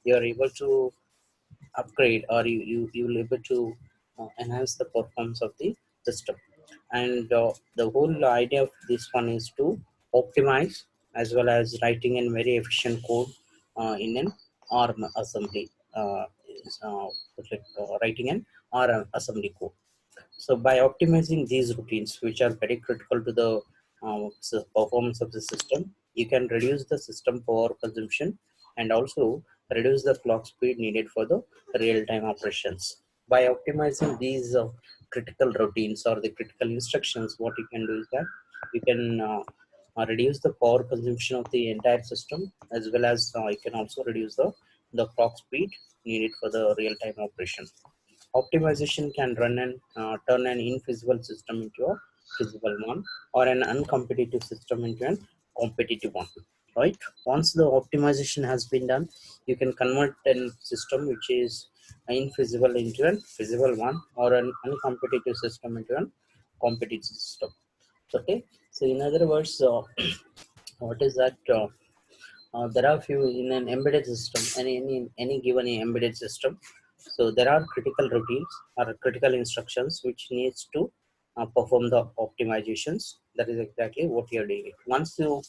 you are able to upgrade, or you will able to enhance the performance of the system. And the whole idea of this one is to optimize as well as writing in very efficient code in an ARM assembly, writing an ARM assembly code. So by optimizing these routines, which are very critical to the performance of the system, you can reduce the system power consumption and also reduce the clock speed needed for the real-time operations. By optimizing these critical routines or the critical instructions, what you can do is that you can reduce the power consumption of the entire system, as well as you can also reduce the clock speed needed for the real-time operation. Optimization can turn an infeasible system into a feasible one, or an uncompetitive system into an competitive one. Right? Once the optimization has been done, you can convert a system which is infeasible into a feasible one, or an uncompetitive system into a competitive system. Okay. So in other words, what is that? There are few in an embedded system, any given embedded system. So there are critical routines or critical instructions which needs to perform the optimizations. That is exactly what you are doing. Once the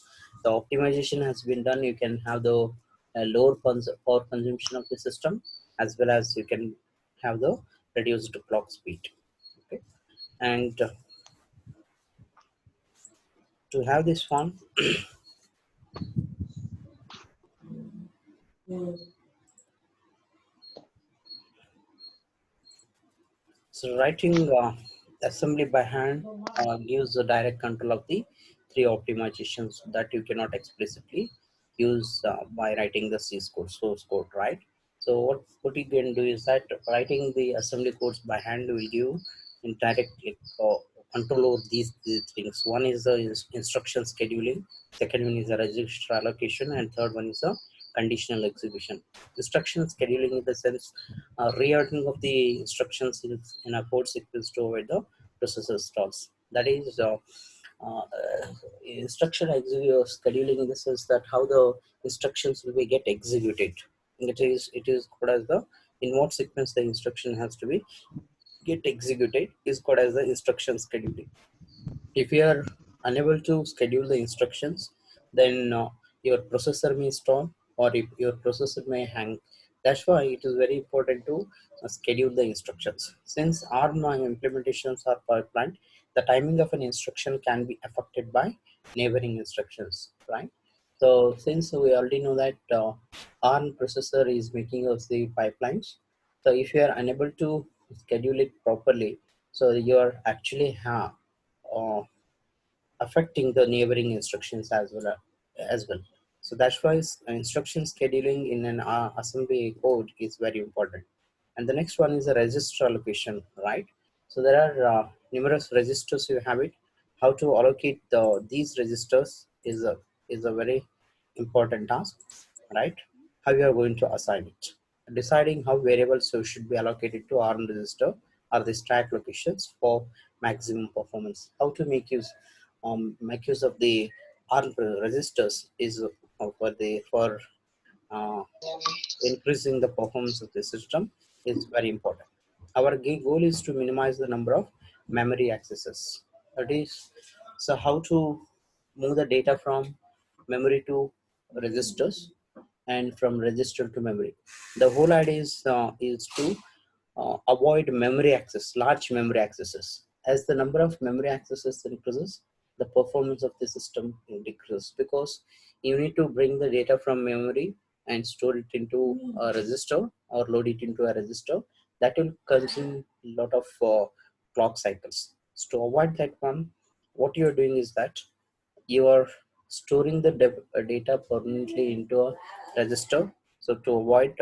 optimization has been done, you can have the lower power consumption of the system, as well as you can have the reduced clock speed. Okay, and to have this one, so writing assembly by hand gives the direct control of the three optimizations that you cannot explicitly use by writing the C code, source code, right? So what you can do is that writing the assembly codes by hand will give in direct control over these things. One is the instruction scheduling, second one is the register allocation, and third one is the conditional execution. Instruction scheduling in the sense reordering of the instructions in a code sequence to avoid the processor stalls. That is uh, instruction scheduling in the sense that how the instructions will be get executed. It is called as the in what sequence the instruction has to be get executed is called as the instruction scheduling. If you are unable to schedule the instructions, then your processor may stall, or if your processor may hang. That's why it is very important to schedule the instructions. Since ARM implementations are pipelined, the timing of an instruction can be affected by neighboring instructions, right? So since we already know that ARM processor is making of the pipelines, so if you are unable to schedule it properly, so you are actually uh, affecting the neighboring instructions as well. So that's why instruction scheduling in an assembly code is very important. And the next one is the register allocation, right? So there are numerous registers you have it. How to allocate these registers is a very important task, right? How you are going to assign it. Deciding how variables should be allocated to ARM register are the stack locations for maximum performance. How to make use of the ARM registers is for uh, increasing the performance of the system is very important. Our goal is to minimize the number of memory accesses. That is, so how to move the data from memory to registers and from register to memory. The whole idea is to avoid memory access, large memory accesses. As the number of memory accesses increases, the performance of the system decreases, because you need to bring the data from memory and store it into a register or load it into a register. That will consume a lot of clock cycles. So to avoid that one, what you are doing is that you are storing the data permanently into a register, so to avoid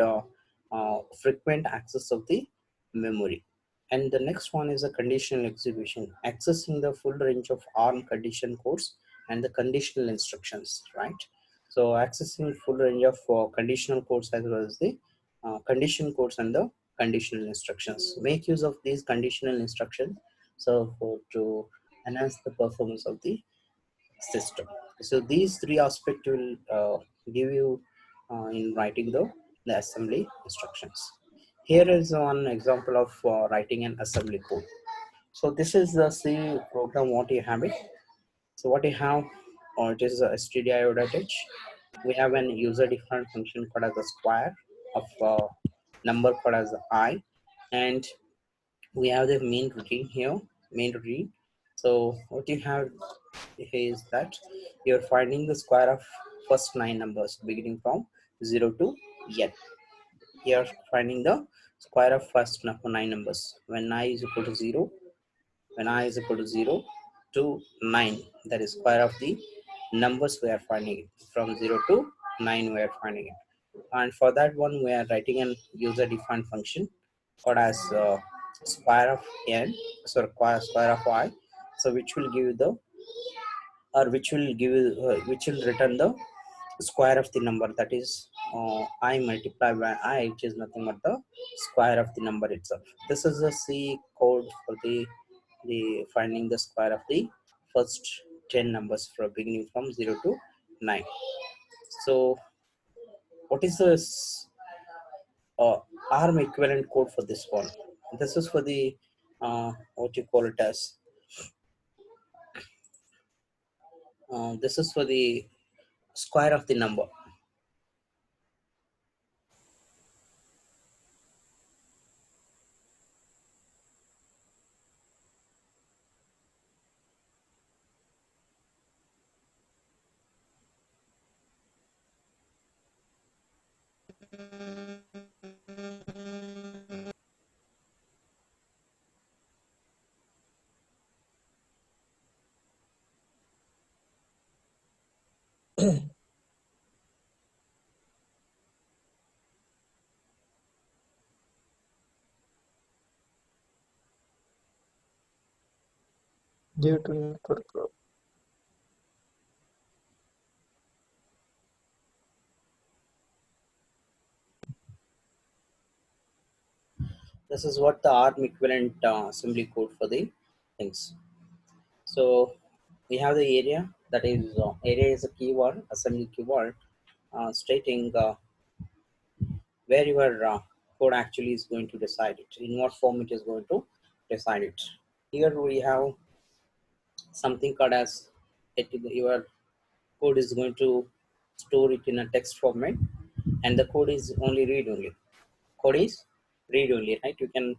frequent access of the memory. And the next one is a conditional execution, accessing the full range of ARM condition codes and the conditional instructions, right? So accessing full range of conditional codes as well as the condition codes and the conditional instructions. Make use of these conditional instructions so to enhance the performance of the system. So these three aspects will give you in writing the the assembly instructions. Here is one example of writing an assembly code. So this is the C program what you have it. So what you have, or it is a stdio.h. We have an user defined function called as a square of number called as I, and we have the main routine here, main routine. So what you have is that you're finding the square of first 9 numbers beginning from 0 to n. You're finding the square of first 9 numbers when I is equal to 0, when I is equal to 0 to 9, that is square of the numbers we are finding it. From 0 to 9 we are finding it, and for that one we are writing an user defined function called as square of n, so square of I, so which will give you the, or which will give you which will return the square of the number, that is I multiplied by I, which is nothing but the square of the number itself. This is the C code for the finding the square of the first 10 numbers from beginning from 0 to 9. So what is this ARM equivalent code for this one? This is for the what you call it as this is for the square of the number. due to network problem. This is what the ARM equivalent assembly code for the things. So we have the area, that is area is a keyword, assembly keyword, stating where your code actually is going to decide it, in what form it is going to decide it. Here we have something called as your code is going to store it in a text format, and the code is only read only. Code is read only, right? You can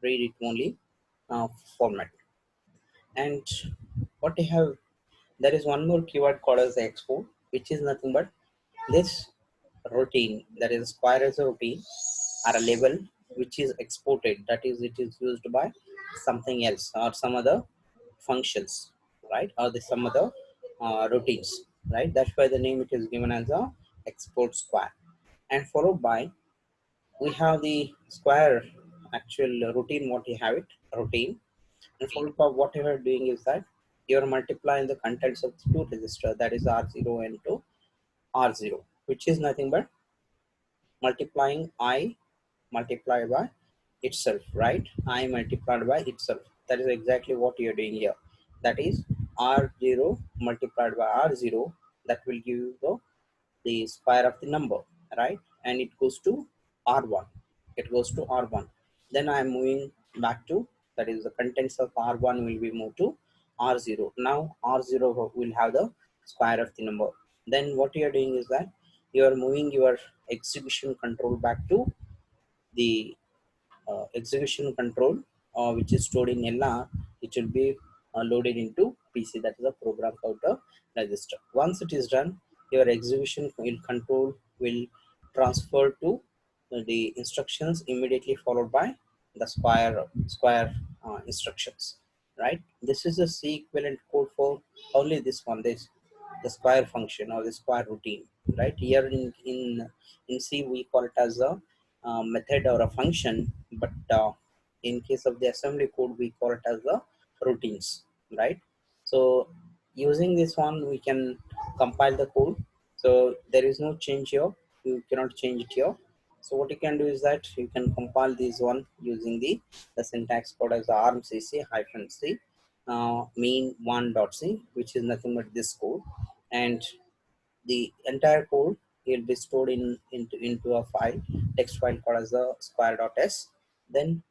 read it only format. And what you have, there is one more keyword called as export, which is nothing but this routine, that is square as a routine or a label which is exported, that is it is used by something else or some other functions, right, or the some other routines, right? That's why the name it is given as a export square. And followed by we have the square actual routine, what you have it routine. And followed by what you are doing is that you are multiplying the contents of two register, that is R0 and to R0, which is nothing but multiplying I multiplied by itself, right? I multiplied by itself. That is exactly what you're doing here. That is R0 multiplied by R0, that will give you the square of the number, right? And it goes to R1. It goes to R1. Then I am moving back to, that is the contents of R1 will be moved to R0. Now R0 will have the square of the number. Then what you are doing is that you are moving your execution control back to the execution control, which is stored in LR. It will be loaded into PC, that is a program counter register. Once it is done, your execution will control will transfer to the instructions immediately followed by the square instructions, right? This is a C equivalent code for only this one, this the square function or the square routine, right? Here in C we call it as a method or a function, but in case of the assembly code we call it as the routines, right? So using this one we can compile the code. So there is no change here, you cannot change it here. So what you can do is that you can compile this one using the syntax code as armcc hyphen c main1.c, which is nothing but this code. And the entire code it will be stored into a file, text file called as the square.s. Then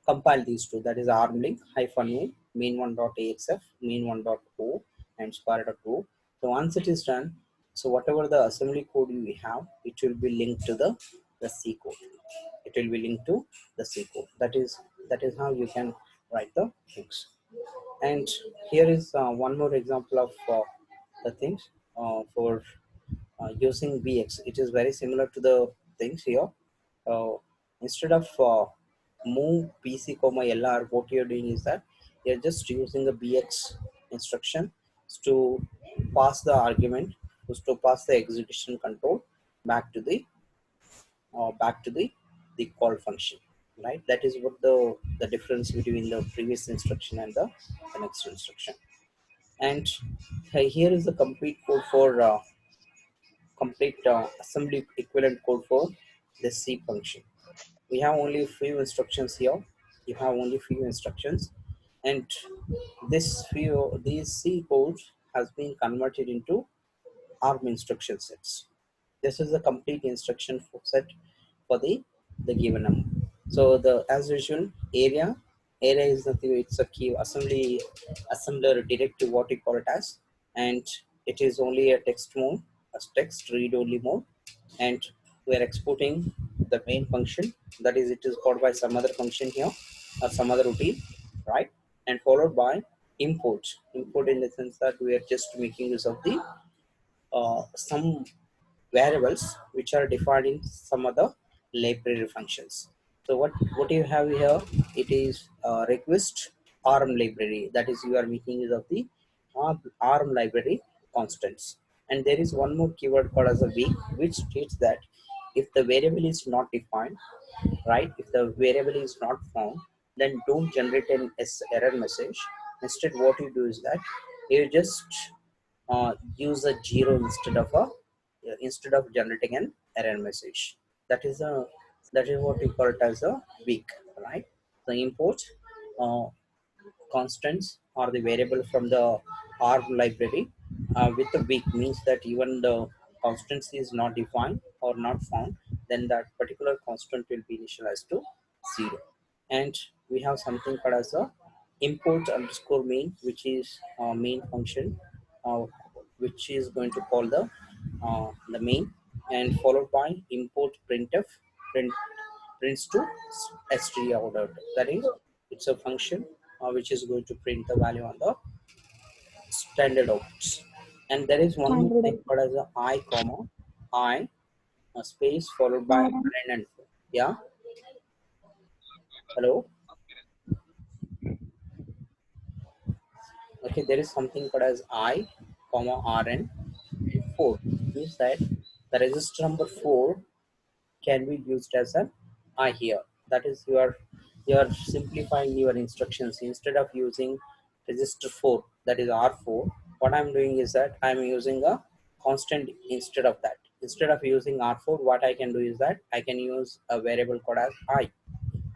compile these two, that is arm link hyphen main1.axf, main1.o, and square.o. So once it is done, so whatever the assembly code you have, it will be linked to the C code. It will be linked to the C code. That is how you can write the things. And here is one more example of the things for using bx. It is very similar to the things here. Instead of move pc comma lr, what you're doing is that you're just using the bx instruction to pass the argument, to pass the execution control back to the call function, right? That is what the difference between the previous instruction and the next instruction. And here is the complete code for complete assembly equivalent code for the C function. We have only a few instructions here. You have only few instructions, and these C code has been converted into ARM instruction sets. This is the complete instruction set for the given number. So the as usual, area is nothing. It's a key assembler directive, what we call it as, and it is only a text mode, a text read only mode, and we are exporting the main function. That is, it is called by some other function here or some other routine, right? And followed by import. Import in the sense that we are just making use of the some variables which are defined in some other library functions. So what you have here, it is request ARM library. That is, you are making use of the ARM library constants. And there is one more keyword called as a weak, which states that if the variable is not defined, right? If the variable is not found, then don't generate an error message. Instead, what you do is that you just use a zero instead of generating an error message. That is a that is what we call it as a weak, right? The import uh, constants or the variable from the R library with the weak means that even the constants is not defined or not found, then that particular constant will be initialized to 0. And we have something called as a import underscore main, which is main function, uh, which is going to call the main, and followed by import printf, print prints to str order. That is, it's a function which is going to print the value on the standard outputs. And there is one more thing 100. called as a I comma I space followed by rn and yeah. Hello. Okay, there is something called as I comma rn 4. Means that the register number 4 can be used as an I here. That is, you are simplifying your instructions. Instead of using register 4, that is R4, what I'm doing is that I'm using a constant instead of that. Instead of using R4, what I can do is that I can use a variable called as I,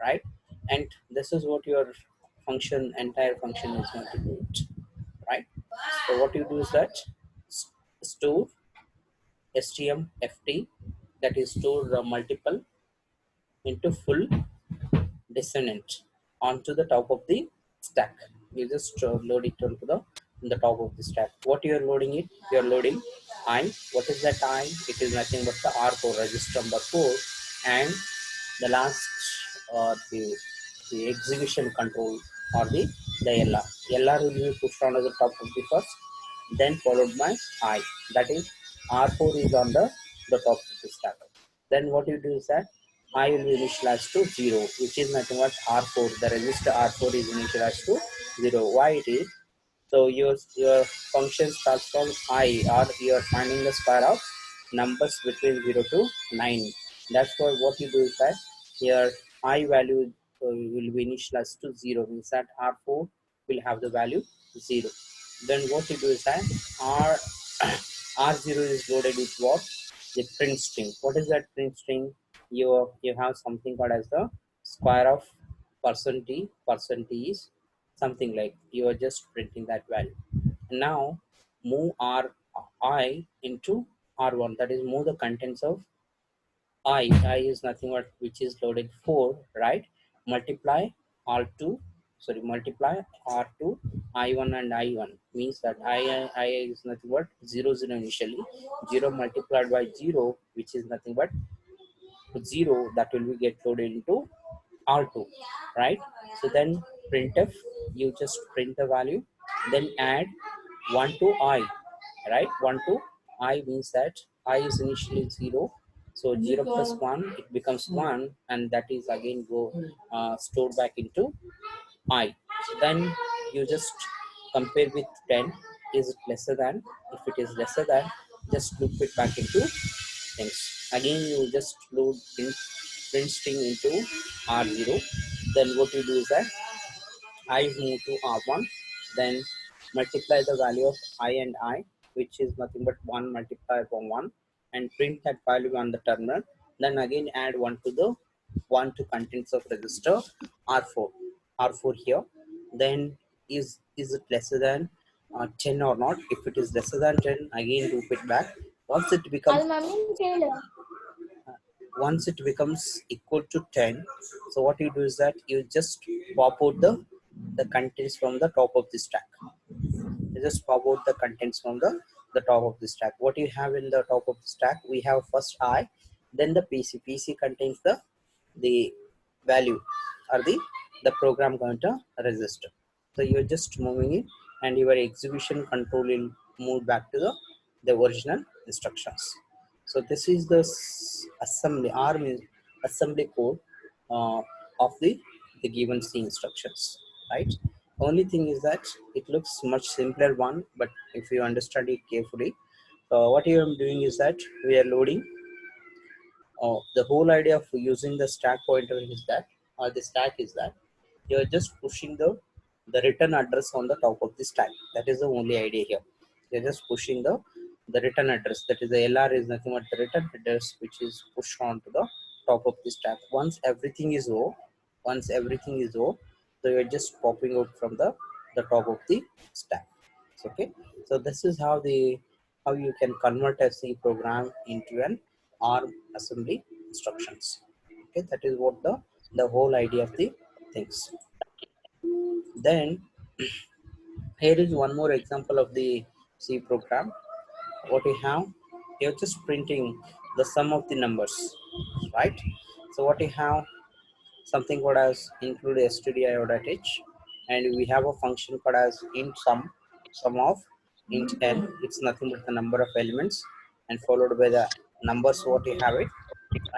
right? And this is what your entire function is going to do it, right? So what you do is that store stmft, that is store multiple into full dissonant onto the top of the stack. You just load it onto the top of the stack. What you are loading it? You are loading I. What is that I? It is nothing but the R4, register number 4, and the last the execution control or the LR. LR will be pushed onto the top of the first, then followed by I. That is, R4 is on the top of the stack. Then what you do is that I will be initialized to 0, which is nothing but R4. The register R4 is initialized to 0. Why it is? So your function starts from I, or you are finding the square of numbers between 0 to 9. That's why what you do is that your I value will be initialized to 0, means that R4 will have the value 0. Then what you do is that R R0 is loaded with what? The print string. What is that print string? You have something called as the square of percent is something like you are just printing that value. Now move R I into R1, that is move the contents of I is nothing but which is loaded 4, right? Multiply R2, sorry, multiply R2, I1 and I1 means that I is nothing but 0, 0 initially. 0 multiplied by 0, which is nothing but 0, that will be get loaded into R2, right? So then printf, you just print the value, then add 1 to I, right? 1 to I means that I is initially 0, so 0 plus 1 it becomes 1, and that is again go stored back into I. So then you just compare with 10, is it lesser than? If it is lesser than, just loop it back into things. Again you just load print string into R0. Then what you do is that I move to R1, then multiply the value of I and I, which is nothing but 1 multiplied by 1, and print that value on the terminal. Then again add 1 to the 1 to contents of register R4. R4 here. Then is it lesser than 10 or not? If it is lesser than 10, again loop it back. Once it becomes వాళ్ళ మమ్మీని చేయలే. once it becomes equal to 10, so what you do is that you just pop out the contents from the top of the stack. You just pop out the contents from the top of the stack. What you have in the top of the stack, we have first I, then the PC contains the value or the program counter register. So you're just moving it, and your execution control will move back to the original instructions. So this is the assembly ARM assembly code uh, of the given C instructions, right? Only thing is that it looks much simpler one, but if you understand it carefully, what you are doing is that we are loading. The whole idea of using the stack pointer is that, or the stack is that, you're just pushing the return address on the top of the stack. That is the only idea here. You're just pushing the return address. That is the LR is nothing but the return address, which is pushed onto the top of the stack. Once everything is O, so you're just popping out from the top of the stack. Okay, so this is how you can convert a C program into an ARM assembly instructions. Okay, that is what the whole idea of the things. Then here is one more example of the C program. What we have, you're just printing the sum of the numbers, right? So what you have, something called as include stdio.h, and we have a function called as int sum of int n. It's nothing but the number of elements, and followed by the numbers what you have it,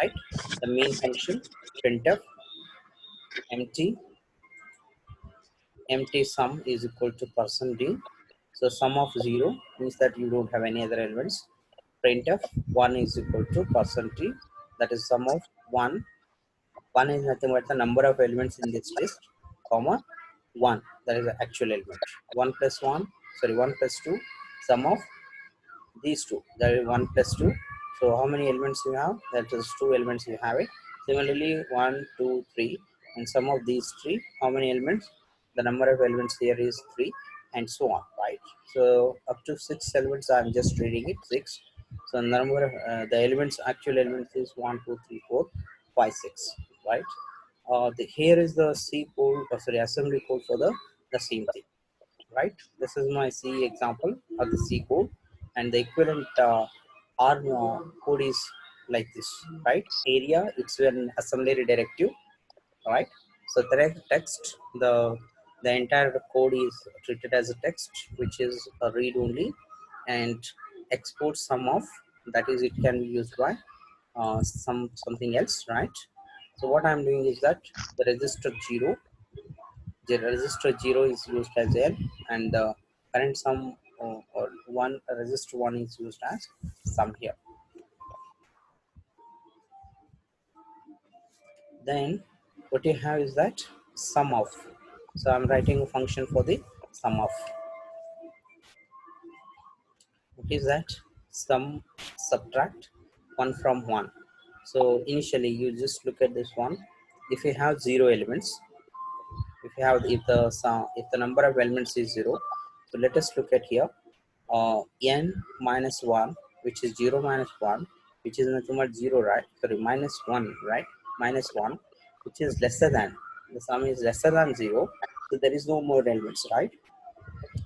right? The main function printf empty sum is equal to %d. So sum of 0 means that you don't have any other elements. Printf 1 is equal to %t, that is sum of 1. 1 is nothing but the number of elements in this list, comma 1, that is the actual element. 1 plus 1, sorry, 1 plus 2, sum of these two, that is 1 plus 2. So how many elements you have? That is 2 elements you have it. Similarly 1 2 3, and sum of these 3, how many elements? The number of elements here is 3, and so on, right? So up to 6 elements, I'm just reading it 6. So number of the elements, actual elements is 1 2 3 4 5 6, right? Here is the C code, sorry, assembly code for the same thing, right? This is my C example of the C code, and the equivalent R code is like this, right? Area, it's an assembly directive, right? So the text, the entire code is treated as a text, which is a read only, and export sum of, that is, it can be used by something else, right? So what I'm doing is that the register 0, the register 0 is used as L, and the current sum or one register 1 is used as sum here. Then what you have is that sum of. So I'm writing a function for the sum of. What is that? Sum subtract 1 from 1. So initially you just look at this one. If you have 0 elements, if the number of elements is 0, so let us look at here. N minus 1, which is 0 minus 1, which is nothing but 0, right? Sorry, minus 1, right? Minus 1, which is lesser than, the sum is lesser than 0, so there is no more elements, right?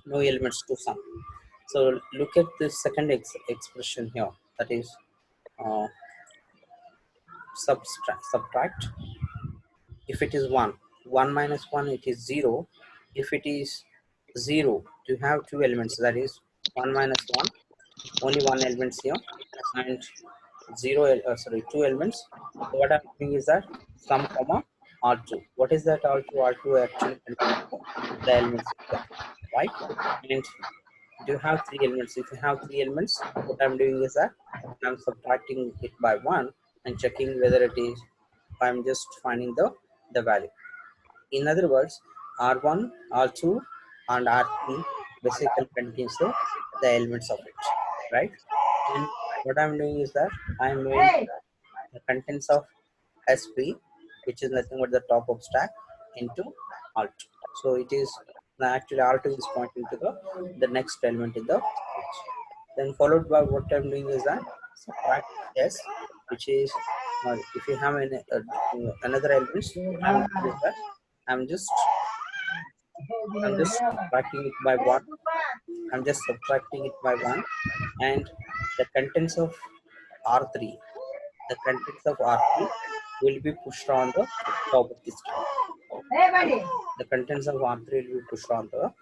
No elements to sum. So look at the second expression here, that is uh, subtract. If it is 1, 1 minus 1, it is 0. If it is 0, you have two elements, that is 1 minus 1, only one elements here, and 0, two elements. So what I'm doing is that sum comma R2. What is that R2? R2 actually contains the elements itself, right? And do you have three elements? If you have three elements, what I'm doing is that I'm subtracting it by 1 and checking whether it is, I'm just finding the value. In other words, R1, R2, and R3 basically contains the elements of it, right? And what I'm doing is that I'm moving the contents of SP, which is nothing but the top of stack, into R2. So it is actually R2 is pointing to the next element in the stage. Then followed by what I'm doing is that subtract S, which is if you have another elements, what I'm doing is that I'm just I'm just subtracting it by 1. I'm just subtracting it by 1, and the contents of R3, the contents of R3 will be pushed on the top of the stack. The contents of R3 will be pushed on the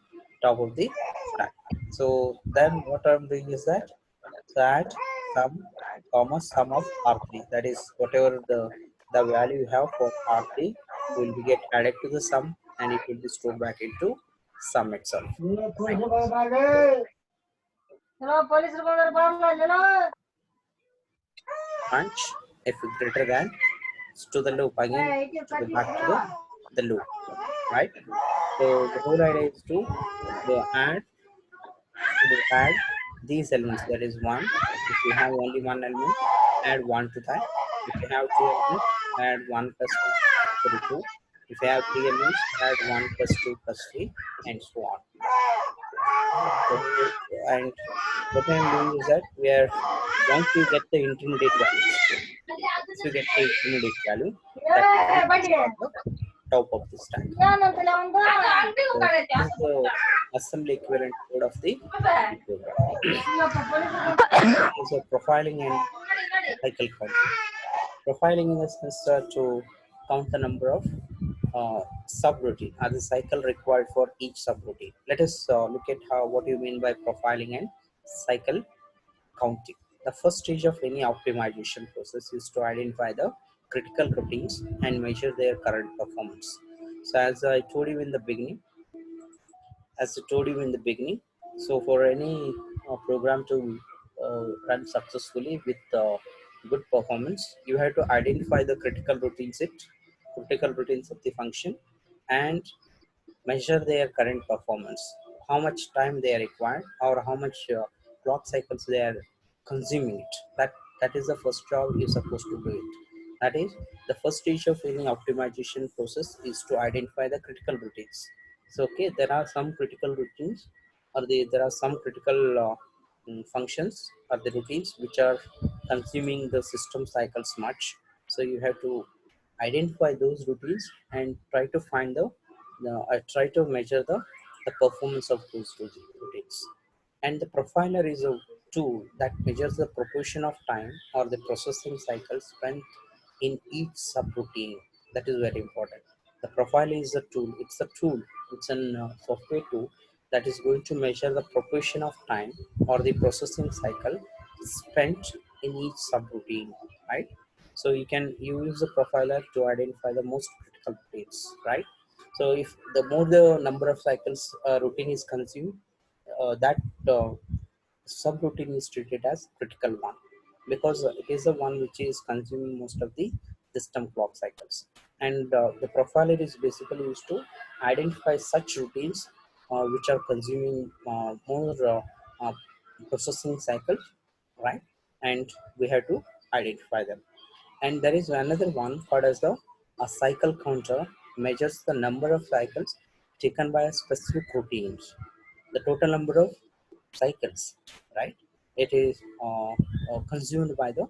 top of the stack. So then what I'm doing is that add sum comma sum of R3. That is whatever the value you have for R3 will be get added to the sum, and it will be stored back into sum itself. Right? Punch if greater than to the loop, again to the back to the loop, right? So the whole idea is to add these elements, that is 1. If you have only one element, add 1 to that. If you have two elements, add 1 plus 2, sorry 2. If you have three elements, add 1 plus 2 plus 3, and so on. So, and what I am doing is that once you get the intermediate values, once you get the intermediate value, that will be pushed on the top of the stack. So this is the assembly equivalent code of the program. So profiling and cycle counting. Profiling in the sense to count the number of subroutine or the cycle required for each subroutine. Let us look at what you mean by profiling and cycle counting. The first stage of any optimization process is to identify the critical routines and measure their current performance. So as I told you in the beginning, so for any program to run successfully with good performance, you have to identify the critical routines of the function, and measure their current performance, how much time they are required, or how much clock cycles they are consuming it. That is the first job you're supposed to do it. That is the first stage of any optimization process is to identify the critical routines. So okay, there are some critical routines, or there are some critical functions or the routines which are consuming the system cycles much. So you have to identify those routines and try to find I try to measure the performance of those routines. And the profiler is a tool that measures the proportion of time or the processing cycle spent in each subroutine. That is very important. The profiler is a tool. It's a tool. It's a software tool that is going to measure the proportion of time or the processing cycle spent in each subroutine, right? So you use the profiler to identify the most critical routines, right? So if the more the number of cycles routine is consumed, that uh, subroutine is treated as critical one, because it is the one which is consuming most of the system clock cycles. And the profiler is basically used to identify such routines which are consuming more uh, processing cycles, right? And we have to identify them. And there is another one called as a cycle counter, measures the number of cycles taken by a specific routines, the total number of cycles, right? it is consumed by the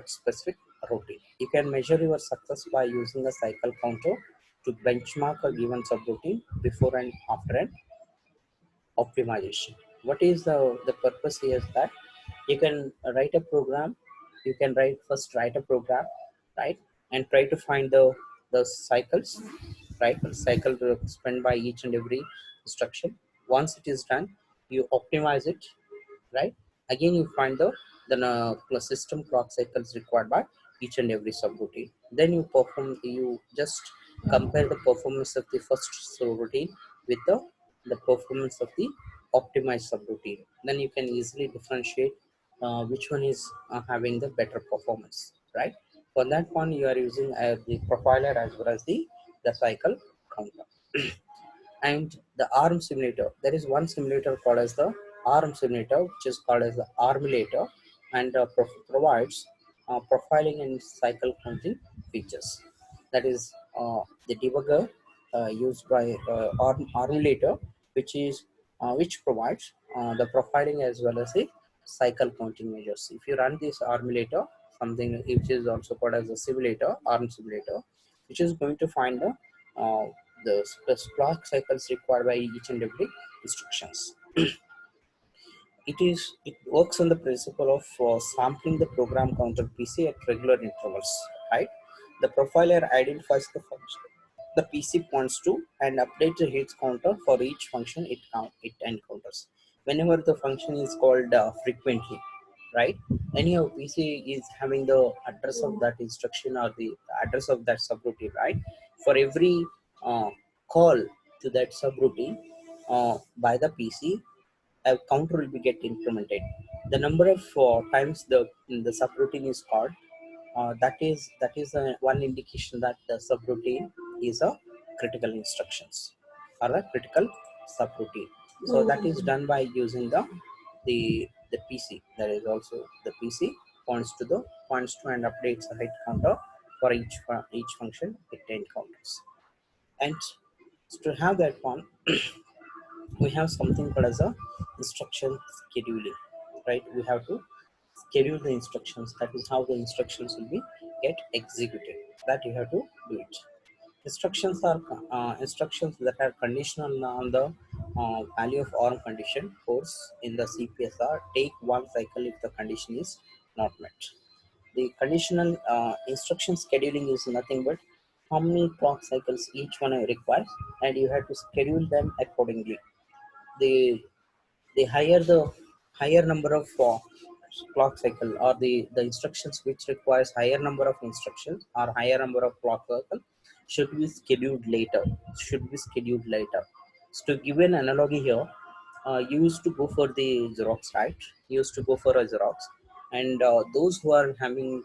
specific routine. You can measure your success by using a cycle counter to benchmark a given subroutine before and after an optimization. What is the purpose here is that you can write a program. You can write a program, right, and try to find the cycles, right, the cycle to spend by each and every instruction. Once it is done, you optimize it, right. Again, you find the system clock cycles required by each and every subroutine. Then you just compare the performance of the first subroutine with the performance of the optimized subroutine. Then you can easily differentiate which one is having the better performance, right. For that one, you are using the profiler as well as the cycle counter. And the arm simulator, there is one simulator called as the arm simulator, which is called as the armulator, and provides profiling and cycle counting features. That is the debugger used by armulator, which provides the profiling as well as the cycle counting measures. If you run this armulator, something which is also called as a simulator, arm simulator, which is going to find uh, the clock cycles required by each and every instructions. It works on the principle of sampling the program counter PC at regular intervals, right? The profiler identifies the function the PC points to and updates the hits counter for each function it encounters. Whenever the function is called frequently, right? Any of PC is having the address of that instruction or the address of that subroutine, right? For every uh, call to that subroutine by the PC, a counter will be get implemented. The number of times the subroutine is called, that is one indication that the subroutine is a critical instructions or a critical subroutine. So that is done by using the PC. There is also the PC points to and updates the height counter for each function it encounters. And to have that one, we have something called as a instruction scheduling, right? We have to schedule the instructions. That is how the instructions will be get executed, that you have to do it. Instructions that are conditional on the value of or condition force in the CPSR take one cycle if the condition is not met. The conditional instruction scheduling is nothing but how many clock cycles each one requires, and you have to schedule them accordingly. The the higher the higher number of clock cycle, or the instructions which requires higher number of instructions or higher number of clock cycle should be scheduled later. So to give an analogy here, you used to go for the Xerox, right? You used to go for a Xerox, and those who are having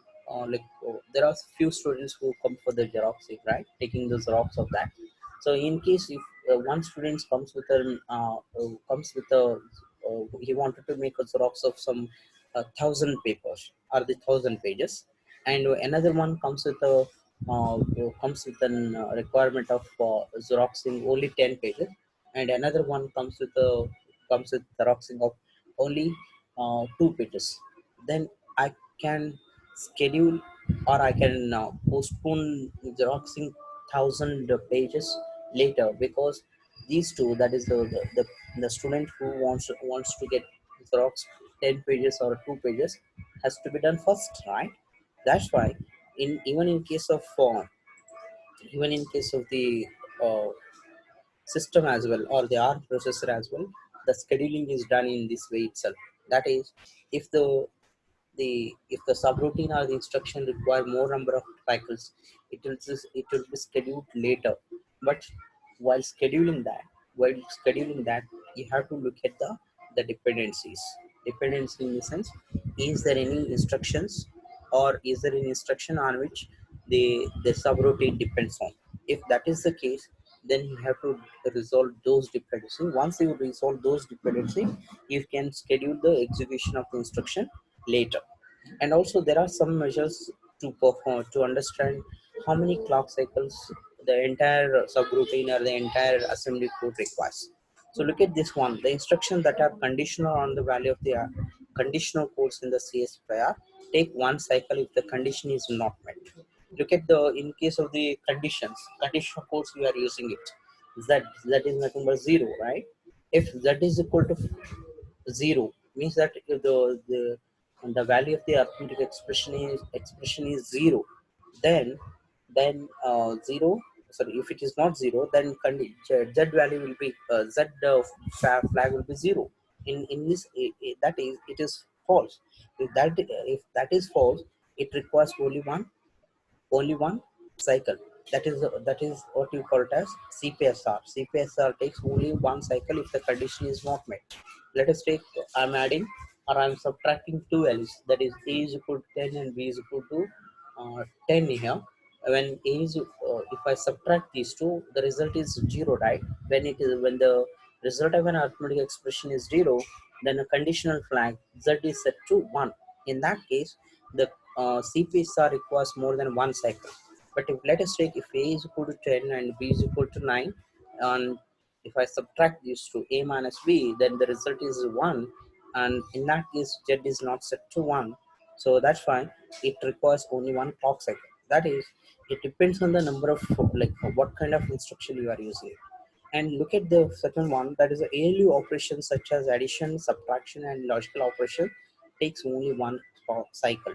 there are few students who come for the Xerox, right, taking the Xerox of that. So in case if one student comes with a he wanted to make a Xerox of some 1,000 papers or the 1,000 pages, and another one comes with an requirement of Xeroxing only 10 pages, and another one comes with Xeroxing of only 2 pages. Then I can schedule, or I can postpone Xeroxing 1,000 pages later, because these two, that is the student who wants to get Xerox 10 pages or 2 pages, has to be done first, right? That's why in even in case of the uh, system as well, or the ARM processor as well, the scheduling is done in this way itself. That is, if the subroutine or the instruction require more number of cycles, it will be scheduled later. But while scheduling that, while scheduling that, you have to look at the dependencies. Dependency in the sense, is there any instructions, or is there an instruction on which the subroutine depends on? If that is the case, then you have to resolve those dependencies. Once you resolve those dependencies, you can schedule the execution of the instruction later. And also there are some measures to perform to understand how many clock cycles the entire subroutine or the entire assembly code requires. So look at this one: the instructions that are conditional on the value of the conditional codes in the CSFIR take one cycle if the condition is not met. Look at the in case of the conditional codes we are using it. Z is nothing but zero, right? If Z is equal to zero, means that if the value of the arithmetic expression is zero, then zero. Sorry, if it is not zero, then Z value will be flag will be zero. In this, that is, it is false. If that is false, it requires only one cycle. That is what you call it as CPSR. CPSR takes only one cycle if the condition is not met. Let us take, I'm adding or I'm subtracting two values, that is A is equal to 10 and B is equal to 10 here. When A is if I subtract these two, the result is zero, right? When the result of an arithmetic expression is zero, then a conditional flag Z is set to 1. In that case, the CPSR requires more than one cycle. But if, let us take, if A is equal to 10 and B is equal to 9, and if I subtract these two, A minus B, then the result is 1. And in that case, Z is not set to 1. So that's fine. It requires only one clock cycle. That is, it depends on the number of, like, what kind of instruction you are using. And look at the second one, that is the ALU operations such as addition, subtraction, and logical operation takes only one cycle,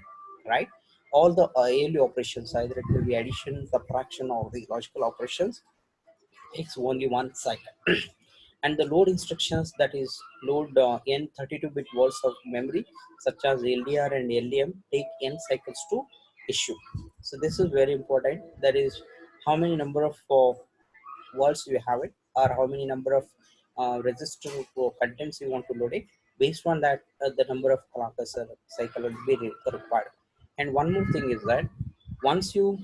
right? All the ALU operations, either it will be addition, subtraction, or the logical operations, takes only one cycle. And the load instructions, that is load n 32-bit words of memory such as LDR and LDM, take n cycles to issue. So this is very important. That is how many number of words you have it, or how many number of register contents you want to load it. Based on that, the number of clock cycle will be required. And one more thing is that once you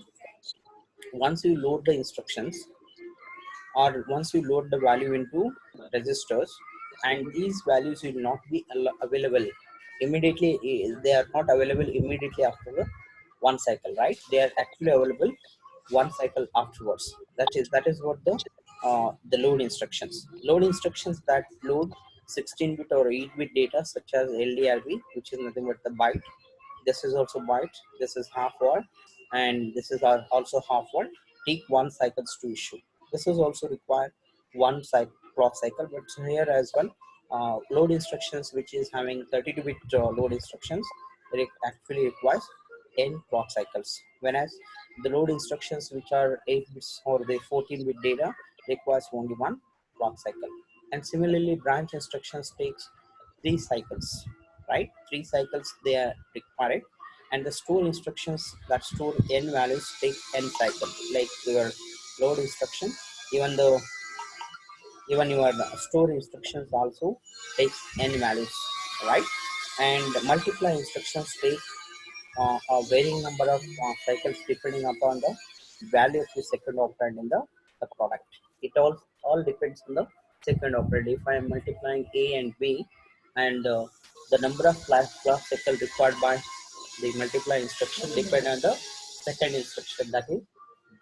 load the instructions, or once you load the value into registers, and these values will not be available immediately. They are not available immediately after the one cycle, right? They are actually available one cycle afterwards. That is what the load instructions that load 16-bit or 8-bit data such as LDRB, which is nothing but the byte. This is also byte, this is half word, and this is also half word. Take one cycles to issue. This is also required one clock cycle. But here as well, load instructions which is having 32-bit load instructions, it actually requires 10 clock cycles, whereas the load instructions which are 8 bits or the 14-bit data requires only one clock cycle. And similarly, branch instructions takes 3 cycles, right? 3 cycles they are required. And the store instructions that store n values take n cycle, like your load instruction. Even though even your store instructions also takes n values, right? And multiply instructions take a varying number of cycles depending upon the value of the second operand in the product. It all depends on the second operand. If I am multiplying A and B, and the number of clock cycle required by the multiply instruction depend on the second instruction, that is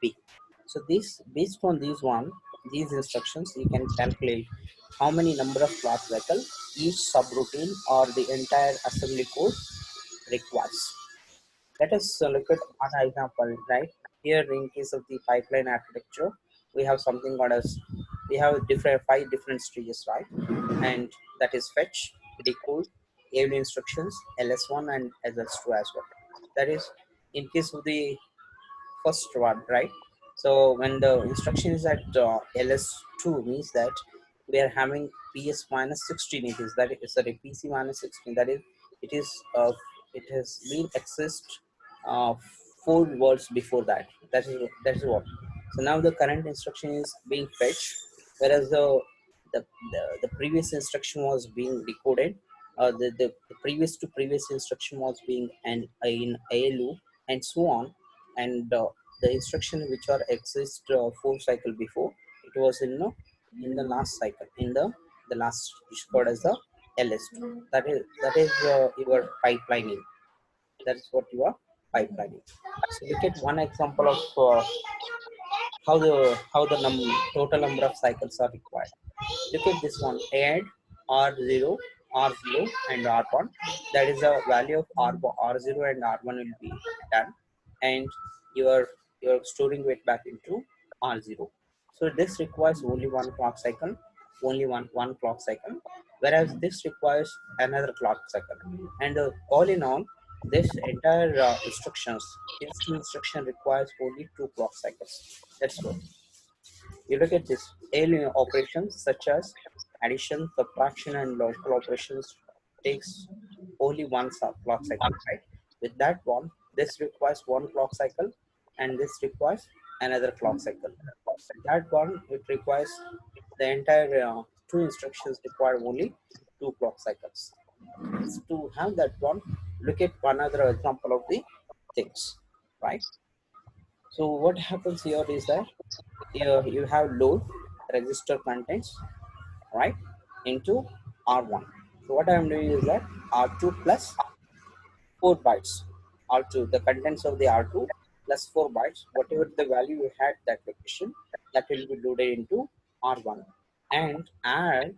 B. So this, based on these instructions, you can calculate how many number of clock cycle each subroutine or the entire assembly code requires. Let us look at one example, right? Here, in case of the pipeline architecture, we have something called as, we have different 5 different stages, right? And that is fetch, decode, ALU instructions, LS1 and LS2 as well. That is in case of the first one, right? So when the instruction is at ls2, means that we are having ps minus 16. It is that is, sorry, pc minus 16. That is, it is it has been accessed uh, 4 words before that. That is what. So now the current instruction is being fetched, whereas the previous instruction was being decoded. The previous to previous instruction was being in ALU, and so on. And the instruction which are exist 4 cycle before, it was in the last cycle, in the last, is called as the ls2. That is your pipelining. That is what you are pipelining. So look at one example of how the total number of cycles are required. Look at this one, add r0 R0 and R1. That is the value of R0 and R1 will be done, and you're storing it back into R0. So this requires only one clock cycle, only one clock cycle, whereas this requires another clock cycle. And all in all, this entire these two instruction requires only two clock cycles. That's what. You look at this alien operations such as addition, subtraction, and logical operations takes only one clock cycle, right? With that one, this requires one clock cycle, and this requires another clock cycle. With that one, it requires the entire two instructions require only two clock cycles. To have that one, look at one other example of the things, right? So what happens here is that you have load register contents, right, into R1. So what I am doing is that R2 plus 4 bytes, R2, the contents of the R2 plus 4 bytes, whatever the value you had that location, that will be loaded into R1. And add,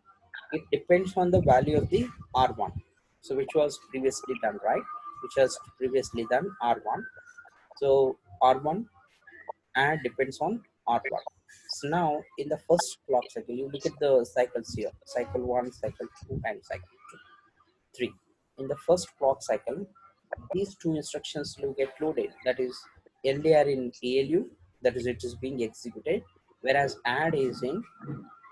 it depends on the value of the R1. So which was previously done, right? Which was previously done R1. So R1 and depends on R1. So now in the first clock cycle, you look at the cycles here, cycle 1, cycle 2, and cycle 3. In the first clock cycle, these two instructions will get loaded. That is LDR in ALU, that is it is being executed, whereas add is in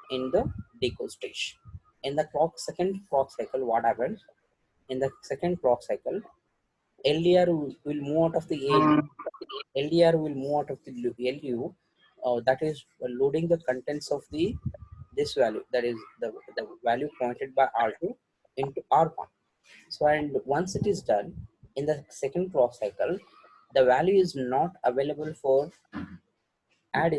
the decode stage. In the second clock cycle, what happens? In the second clock cycle, LDR will move out of the ALU. LDR will move out of the LU, that is loading the contents of the this value, that is the value pointed by R2 into R1. So and once it is done, in the second clock cycle, the value is not available for add